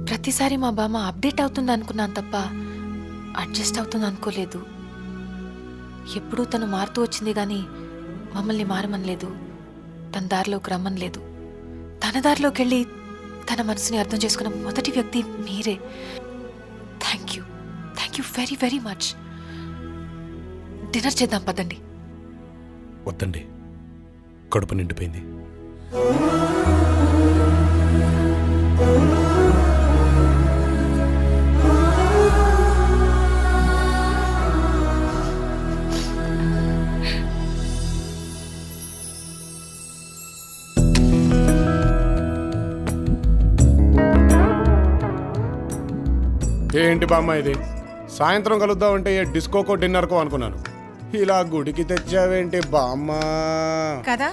ప్రతిసారి మా బామ్మ అప్డేట్ అవుతుంది అనుకున్నాను తప్ప అడ్జస్ట్ అవుతుంది అనుకోలేదు. ఎప్పుడూ తను మారుతూ వచ్చింది కానీ మమ్మల్ని మారమనలేదు, తన దారిలోకి రమ్మనలేదు. తన దారిలోకి వెళ్ళి తన మనసుని అర్థం చేసుకున్న మొదటి వ్యక్తి మీరే. Thank you very very much. Dinner చేద్దాం పదండి. వద్దండి, కడుపు నిండిపోయింది. ఏంటి బామ్మ ఇది? సాయంత్రం కలుద్దామంటే ఏ డిస్కోకో డిన్నర్కో అనుకున్నాను. ఇలా గుడికి తెచ్చావేంటి బామ్మ? కదా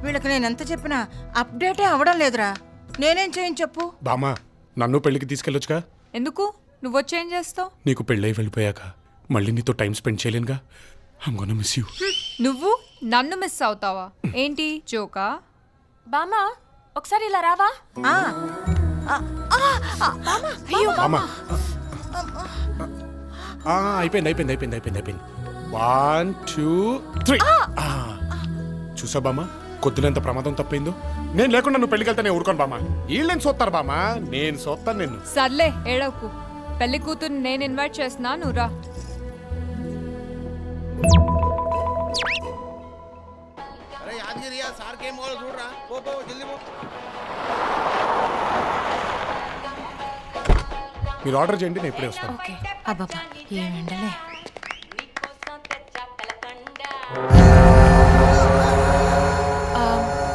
వీళ్ళకి నేను ఎంత చెప్పినా అప్డేటే అవ్వడం లేదురా. నేనేం చేయను చెప్పు. బామ్మ, నన్ను పెళ్లికి తీసుకెళ్ళొచ్చుగా. ఎందుకు? నువ్వు వచ్చేం చేస్తావు? నీకు పెళ్ళై వెళ్ళిపోయాక మళ్ళీ నీతో టైం స్పెండ్ చేయలేనుగా. I'm gonna miss you. నువ్వు నన్ను మిస్ అవుతావా ఏంటి? జోకా? బామ్మ ఒకసారి ఇలా రావా? అయిపోయింది. 1 2 3. చూసా బామ్మ, కొద్దిలో ఎంత ప్రమాదం తప్పిందో. నేను లేకుండా నువ్వు పెళ్లికి వెళ్తే నేను ఊరుకోను బామ్మ. వీళ్ళని చూస్తారు బామ్మ, నేను చూస్తాను నిన్ను. సర్లే ఏడవకు. పెళ్లి కూతురు నేను ఇన్వైట్ చేస్తున్నా, నువ్వు రా. మీరు ఆర్డర్ చేయండి, నేను ఇప్పుడే వస్తాను. Okay. అబ్బాబా ఏమండలే.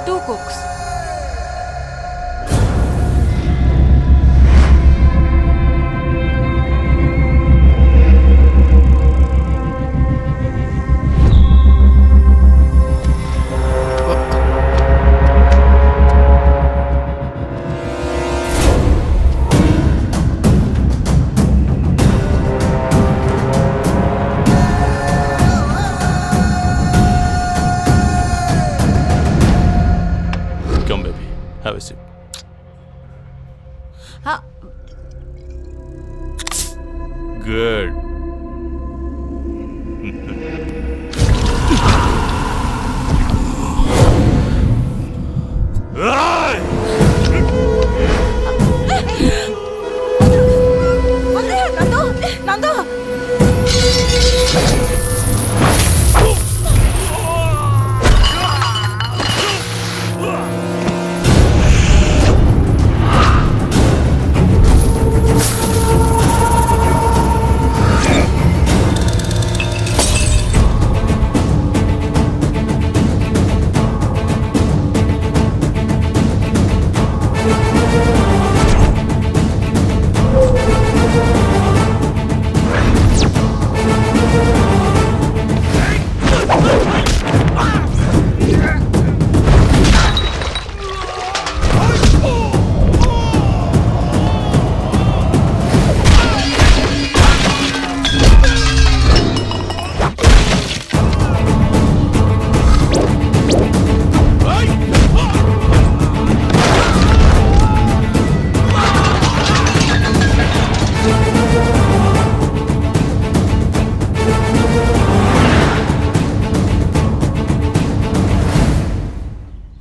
2 cokes. Have a sip. Good. నందు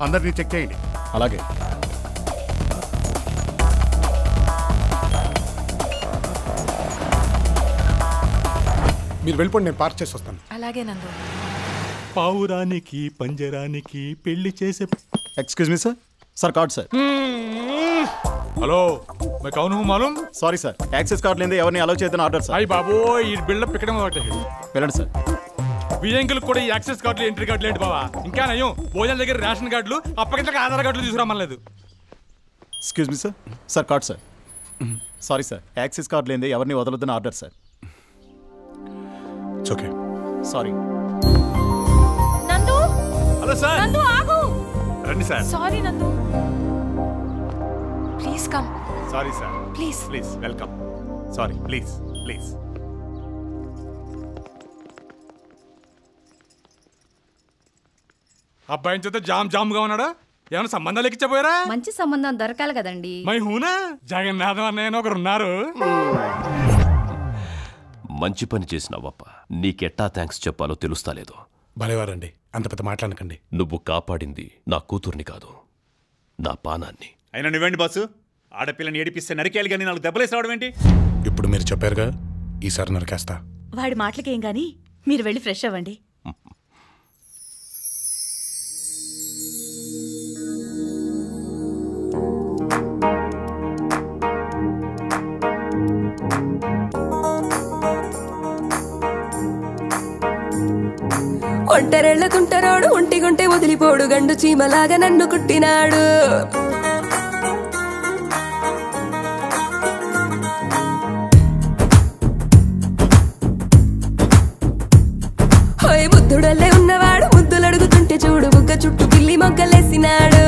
అందరినీ చెక్ చేయండి. అలాగే. మీరు వెళ్ళిపోండి, నేను పార్క్ చేసి వస్తాను. అలాగే నందు. పావురానికి పంజరానికి పెళ్లి చేసే. Excuse me sir card sir. Hello मैं कौन हूँ मालूम? सॉरी सर एक्सेस कार्ड लेंदे ఎవరిని అలౌ చేయదని ఆర్డర్ సార్. అయ్య బాబో ఈ బిల్డప్ ఇక్కడ ఒకటే వెళ్ళండి సార్. వియంకులు కూడా ఈ యాక్సెస్ కార్డులు ఎంట్రీ కార్డులు ఏంటి బావా? ఇంకా నయం భోజనం దగ్గర రేషన్ కార్డులు అప్పగింతలకు ఆధార్ కార్డులు తీసుకురామలేదు. Excuse me sir card sir. Sorry sir access card లేందే ఎవరిని వదలొద్దని order sir. It's okay. Sorry. Nandu. Hello sir. Nandu ఆగు. రండి sir. Sorry Nandu. Please come. Sorry sir. Please please welcome. Sorry please please. అబ్బాయిని చూస్తే జామ్ జామ్గా ఉన్నాడా? ఏమైనా సంబంధాలు ఎక్కించబోయారా? మంచి సంబంధం దొరకాలి కదండి. మై హూనా జగన్నాథం అన్నయ్య ఒకరు ఉన్నారు. మంచి పని చేసినావప్ప. నీకెట్టా థ్యాంక్స్ చెప్పాలో తెలుస్తాలేదు. భలేవారండి, అంత పెద్ద మాట్లాడకండి. నువ్వు కాపాడింది నా కూతుర్ని కాదు, నా పానాన్ని. అయినా నువ్వేంటి బాసు, ఆడపిల్లని ఏడిపిస్తే నరికేయాలి కానీ 4 దెబ్బలేసి రావడం ఏంటి? ఇప్పుడు మీరు చెప్పారుగా, ఈసారి నరికేస్తా. వాడి మాటలకేం గాని మీరు వెళ్ళి ఫ్రెష్ అవ్వండి. ఒంటరెళ్లకుంటరోడు ఒంటిగుంటే వదిలిపోడు గండు చీమలాగా నన్ను కుట్టినాడు. హోయ్ బుద్ధుడల్లే ఉన్నవాడు ముద్దులడుగుతుంటే చూడు బుగ్గ చుట్టూ పిల్లి మొగ్గలేసినాడు.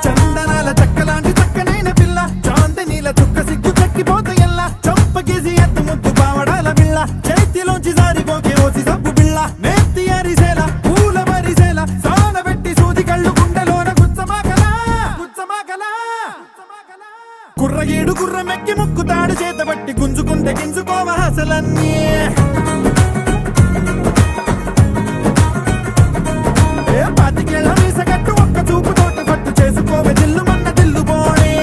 చందనాల చక్కలాంటి చక్కనైన పిల్ల, చాందనీల చుక్క సిగ్గు చక్కిపోతాయల్లా, చంపకేసి ఎత్తు ముద్దు పావడాల పిల్ల, చేతిలోంచి జారిపోకే ఓసి సబ్బు పిల్ల, నేత్తి అరిసేల పూల మరిసేల, సాన పెట్టి సూది కళ్ళు గుండెలోన గుచ్చమాకలా గుచ్చమాకలా. కుర్రగీడు కుర్రమెక్కి ముక్కుతాడు చేతబట్టి గుంజుకుంటే గింజుకోవ అసలన్నీ. పాతికేళ్ళ మీసగట్టు ఒక్క చూపు తోటి పట్టు చేసుకోవే దిల్లు మన్న దిల్లు పోడే.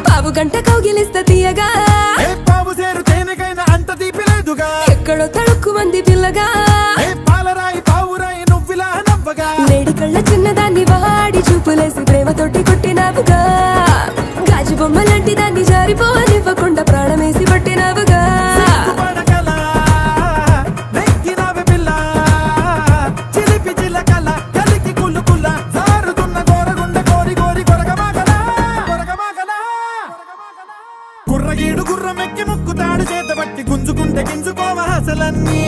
పావు గంట కౌగిలిస్త తీయగా, పావు సేరు తేనెకైనా అంత తీపి లేదుగా, ఎక్కడో తడుక్కు మంది పిల్లగా, పాలరాయి పావురాయి నువ్విలా నవ్వగా, లేడి కళ్ళ చిన్నదాన్ని వాడి చూపులేసి ప్రేమతోటి కొట్టినావుగా, గాజు బొమ్మ లాంటి దాన్ని జారిపోనివ్వకుండా ప్రాణమేసి పట్టినావుగా. పడకలా నెక్కినవి పిల్ల, చిలిపి చిలకల కలికి కుల్లుకుల్ల, జారుతున్న గోరగుండె కోరి కోరి కొరగమాగలా కొరగమాగలా. కుర్రగీడు గుర్రమెక్కి ముక్కుతాడు చేతబట్టి గుంజుకుంటే గింజుకోవ అసలన్నీ.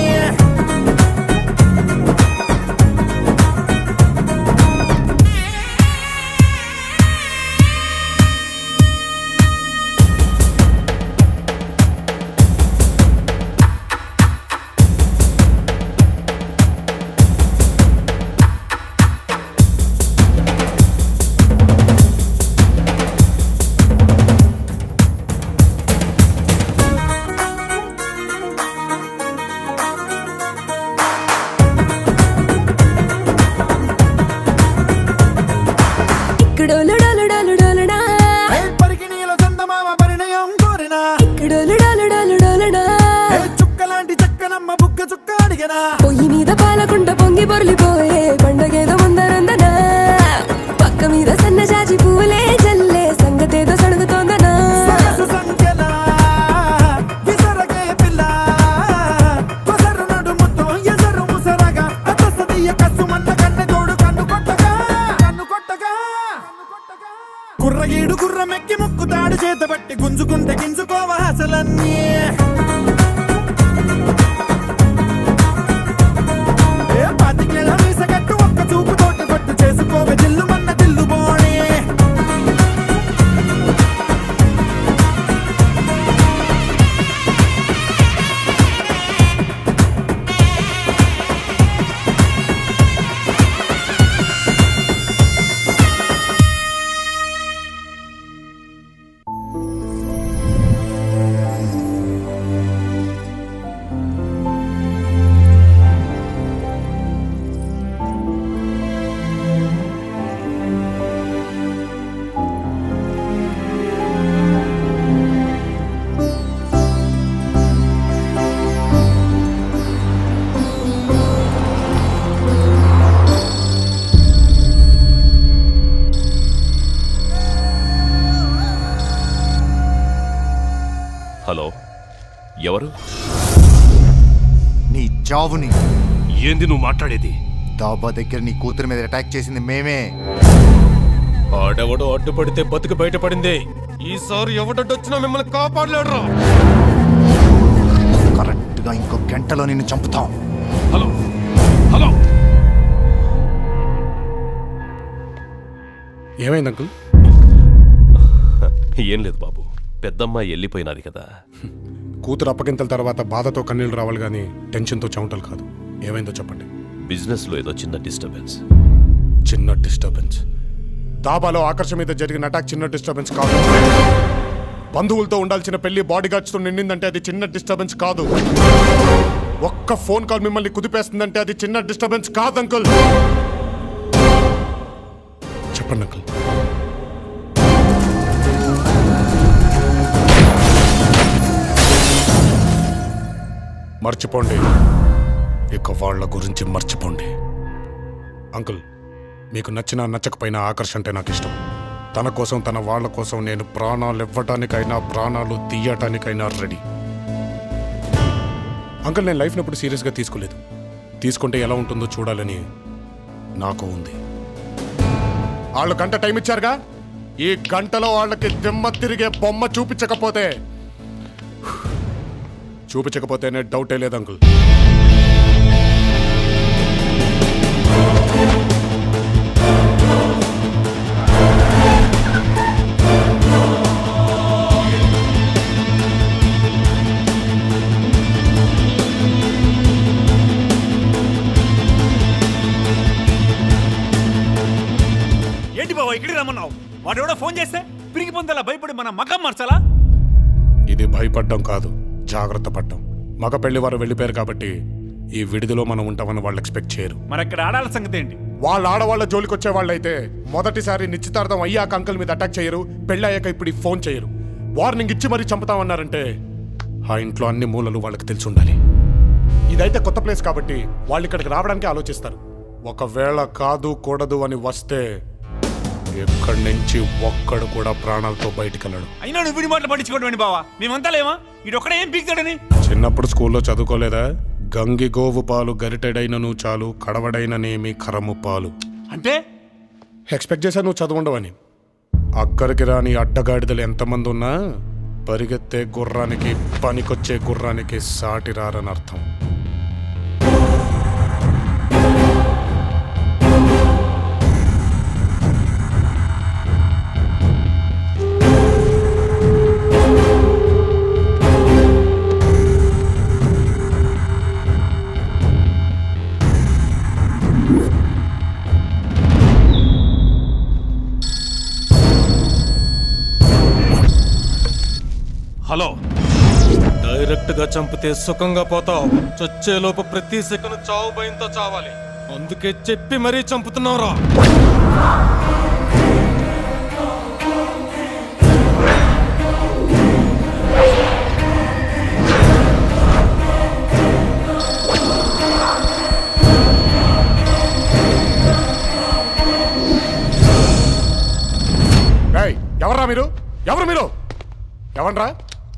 పరికిణీలో చందమామ పరిణయం కోరినా, చుక్కలాంటి చక్కనమ్మ బుగ్గ చుక్క అడిగనా, పొయ్యి మీద పాలకుంట పొంగి పొర్లిపోయే పండగేదో ముందరందనా, పక్క మీద సన్నజాజి పువ్వులే జల్లే సంగతేదో సడుగుతోందనా. సరసు సంఖ్యలా విసరగే పిల్ల, కొసరు నడుముతో ఎసరు ముసరగా, అతసదియ కసుమన్న కన్నె తోడు కన్ను కొట్టగా కన్ను కొట్టగా. కుర్రగీడు కుర్రమెక్కి ముక్కుతాడు చేతబట్టి గుంజుకుంటే గింజుకోవ అసలన్నీ. పాతికేళ్ళ మీసగట్టు ఒక్క చూపు తోటి పట్టు చేసుకోవే దిల్లు మన్న దిల్లు పోడే. హలో, ఎవరు? నీ చావుని. ఏంది నువ్వు మాట్లాడేది? డాబా దగ్గర నీ కూతురు మీద అటాక్ చేసింది మేమే. ఆడెవడో అడ్డుపడితే బతుకు బయటపడింది. ఈసారి ఎవడొచ్చినా మిమ్మల్ని కాపాడలేడురా. చెప్పినట్టుగా ఇంకో గంటలో నిన్ను చంపుతాం. హలో హలో, ఏమైంది అంకుల్? ఏం లేదు బాబు, పెద్దమ్మాయి వెళ్ళిపోయినది కదా. కూతురు అప్పగింతల తర్వాత బాధతో కన్నీళ్ళు రావాలి కానీ టెన్షన్తో చెమటలు కాదు. ఏమైందో చెప్పండి. బిజినెస్లో ఏదో చిన్న డిస్టర్బెన్స్. చిన్న డిస్టర్బెన్స్? దాబాలో ఆకర్షణ మీద జరిగిన అటాక్ చిన్న డిస్టర్బెన్స్ కాదు. బంధువులతో ఉండాల్సిన పెళ్లి బాడీ గార్డ్స్తో నిండిందంటే అది చిన్న డిస్టర్బెన్స్ కాదు. ఒక్క ఫోన్ కాల్ మిమ్మల్ని కుదిపేస్తుందంటే అది చిన్న డిస్టర్బెన్స్ కాదు అంకుల్. చెప్పండి అంకుల్. మర్చిపోండి, ఇక వాళ్ళ గురించి మర్చిపోండి. అంకుల్, మీకు నచ్చినా నచ్చకపోయినా ఆకర్షణ అంటే నాకు ఇష్టం. తన కోసం, తన వాళ్ళ కోసం నేను ప్రాణాలు ఇవ్వటానికైనా ప్రాణాలు తీయటానికైనా రెడీ. అంకుల్, నేను లైఫ్ని ఎప్పుడు సీరియస్గా తీసుకోలేదు. తీసుకుంటే ఎలా ఉంటుందో చూడాలని నాకు ఉంది. వాళ్ళు గంట టైం ఇచ్చారుగా, ఈ గంటలో వాళ్ళకి దిమ్మ తిరిగే బొమ్మ చూపించకపోతేనే డౌటే లేదు అంకుల్. ఏంటి బాబా ఇక్కడికి రమ్మన్నావు? వాడు ఎవడో ఫోన్ చేస్తే పిరికి పొందేలా భయపడి మన మకం మార్చాలా? ఇది భయపడ్డం కాదు, జాగ్రత్త పడ్డం. మగ పెళ్లి వారు వెళ్ళిపోయారు కాబట్టి ఈ విడిదిలో మనం ఉంటామని వాళ్ళు ఎక్స్పెక్ట్ చేయరు. మరి అక్కడ ఆడాల సంగతి ఏంటి? వాళ్ళ ఆడవాళ్ళ జోలికి వచ్చే వాళ్ళైతే మొదటిసారి నిశ్చితార్థం అయ్యాక అంకుల్ మీద అటాక్ చేయరు, పెళ్ళి అయ్యాక ఇప్పుడు ఈ ఫోన్ చేయరు. వార్నింగ్ ఇచ్చి మరీ చంపుతామన్నారంటే ఆ ఇంట్లో అన్ని మూలలు వాళ్ళకి తెలిసి ఉండాలి. ఇదైతే కొత్త ప్లేస్ కాబట్టి వాళ్ళు ఇక్కడికి రావడానికి ఆలోచిస్తారు. ఒకవేళ కాదు కూడదు అని వస్తే ఎక్కడి నుంచి ఒక్కడు కూడా ప్రాణాలతో బయటికి వెళ్ళడు. అయినా నువ్వు వీడి మాటలు పట్టించుకోవడం బావా, మేమంతా లేమా? వీడొక్కడే ఏం పీకుతాడని? చిన్నప్పుడు స్కూల్లో చదువుకోలేదా? గంగి గోవు పాలు గరిటెడైనను చాలు, కడవడైననేమి కరము పాలు అంటే? ఎక్స్పెక్ట్ చేశా నువ్వు చదువుండవని. అక్కడికి రాని అడ్డగాడిదలు ఎంతమంది ఉన్నా పరిగెత్తే గుర్రానికి, పనికొచ్చే గుర్రానికి సాటి రారని అర్థం. హలో, డైరెక్ట్ గా చంపితే సుఖంగా పోతావు. చచ్చేలోపు ప్రతి సెకండ్ చావు భయంతో చావాలి. అందుకే చెప్పి మరీ చంపుతున్నావురా. ఎవర్రా మీరు? ఎవరు మీరు? ఎవరా?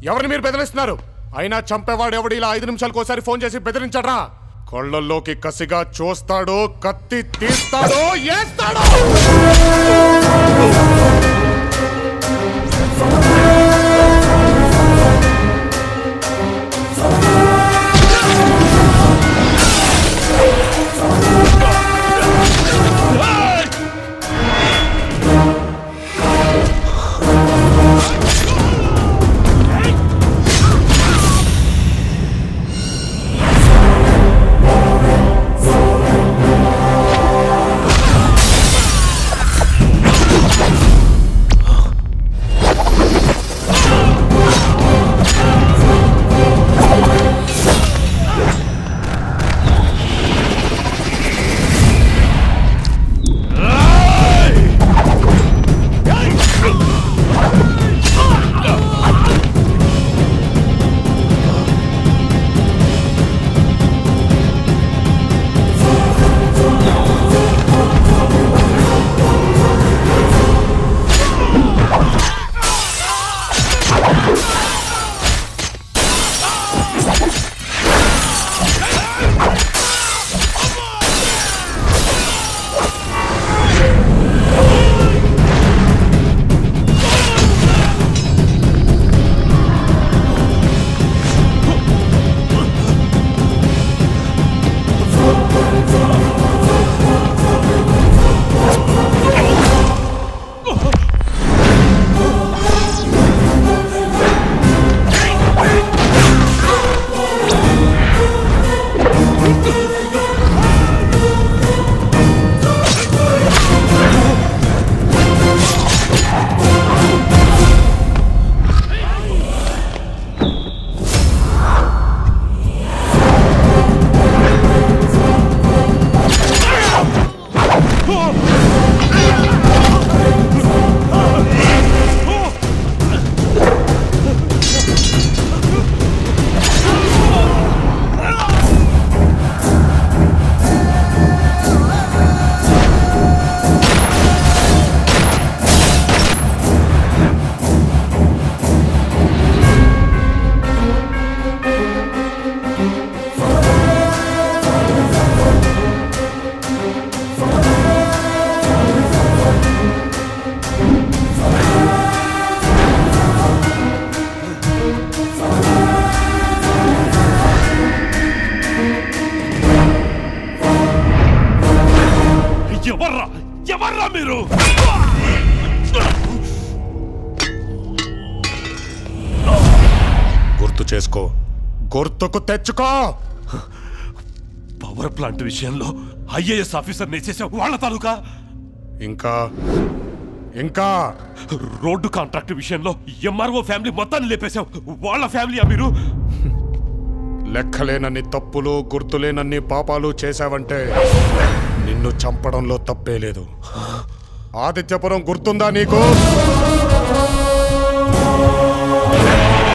ఎవరిని మీరు బెదిరిస్తున్నారు? అయినా చంపేవాడు ఎవడు ఇలా 5 నిమిషాలకు ఒకసారి ఫోన్ చేసి బెదిరించడ్రా? కొళ్ళల్లోకి కసిగా చూస్తాడు, కత్తి తీస్తాడు, ఏస్తాడు. చేశారు. గుర్తు చేసుకో, గుర్తుకు తెచ్చుకో. పవర్ ప్లాంట్ విషయంలో ఐఏఎస్ ఆఫీసర్ నేసేసావు వాళ్ళ తాలూకా. ఇంకా ఇంకా రోడ్డు కాంట్రాక్ట్ విషయంలో ఎంఆర్ఓ ఫ్యామిలీ మొత్తాన్ని లేపేశావు వాళ్ళ ఫ్యామిలీ. మీరు లెక్కలేనన్ని తప్పులు, గుర్తులేనన్ని పాపాలు చేశావంటే నిన్ను చంపడంలో తప్పే లేదు. ఆదిత్యపురం గుర్తుందా నీకు?